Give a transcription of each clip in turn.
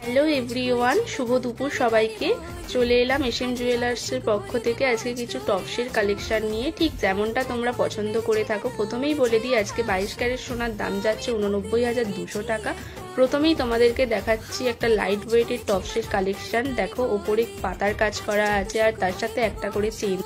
Hello everyone, শুভ দুপুর সবাইকে। চলে এলাম এসএম জুয়েলার্সের পক্ষ থেকে আজকে কিছু টপসের কালেকশন নিয়ে, ঠিক যেমনটা তোমরা পছন্দ করে থাকো। প্রথমেই বলে দিই, আজকে 22 ক্যারেট সোনার দাম যাচ্ছে 89,200 টাকা। প্রথমেই তোমাদেরকে দেখাচ্ছি একটা লাইট ওয়েটের টপসের কালেকশন। দেখো, ওপরে পাতার কাজ করা আছে আর তার সাথে একটা করে চেইন।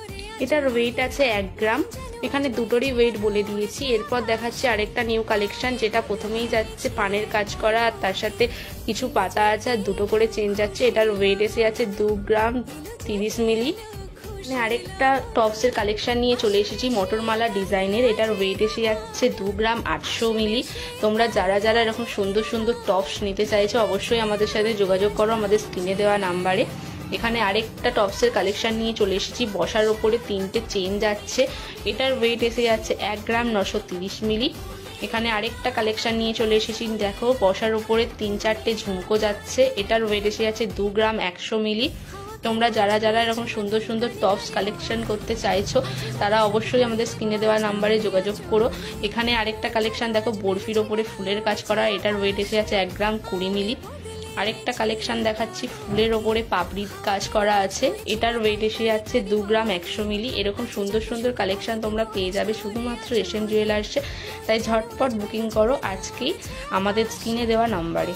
এটার ওয়েট আছে 1 গ্রাম। এখানে দুটোরই ওয়েট বলে দিয়েছি। এরপর দেখাচ্ছি আরেকটা নিউ কালেকশন, যেটা প্রথমেই যাচ্ছে পানের কাজ করা আর তার সাথে কিছু পাতা আছে আর দুটো করে চেন যাচ্ছে। এটার ওয়েট এসে আছে 2 গ্রাম 30 মিলি। আরেকটা টপসের কালেকশন নিয়ে চলে এসেছি মটরমালা ডিজাইনের। এটার ওয়েট এসে যাচ্ছে 2 গ্রাম 800 মিলি। তোমরা যারা যারা এরকম সুন্দর সুন্দর টপস নিতে চাইছো অবশ্যই আমাদের সাথে যোগাযোগ করো আমাদের স্ক্রিনে দেওয়া নাম্বারে। এখানে আরেকটা টপসের কালেকশন নিয়ে চলে এসেছি, বসার ওপরে 3টে চেন যাচ্ছে। এটার ওয়েট এসে যাচ্ছে 1 গ্রাম 930 মিলি। এখানে আরেকটা কালেকশন নিয়ে চলে এসেছি, দেখো বসার ওপরে 3-4টে ঝুমকো যাচ্ছে। এটার ওয়েট এসে যাচ্ছে 2 গ্রাম 100 মিলি। তোমরা যারা যারা এরকম সুন্দর সুন্দর টপস কালেকশন করতে চাইছো তারা অবশ্যই আমাদের স্ক্রিনে দেওয়া নাম্বারে যোগাযোগ করো। এখানে আরেকটা কালেকশন দেখো, বরফির ওপরে ফুলের কাজ করা। এটার ওয়েট এসে যাচ্ছে 1 গ্রাম 20 মিলি। আরেকটা কালেকশন দেখাচ্ছি, ফুলের ওপরে পাপড়ির কাজ করা আছে। এটার ওয়েট এসে যাচ্ছে 2 গ্রাম 100 মিলি। এরকম সুন্দর সুন্দর কালেকশন তোমরা পেয়ে যাবে শুধুমাত্র এসএম জুয়েলার্সে। তাই ঝটপট বুকিং করো আজকেই আমাদের স্ক্রিনে দেওয়া নাম্বারে।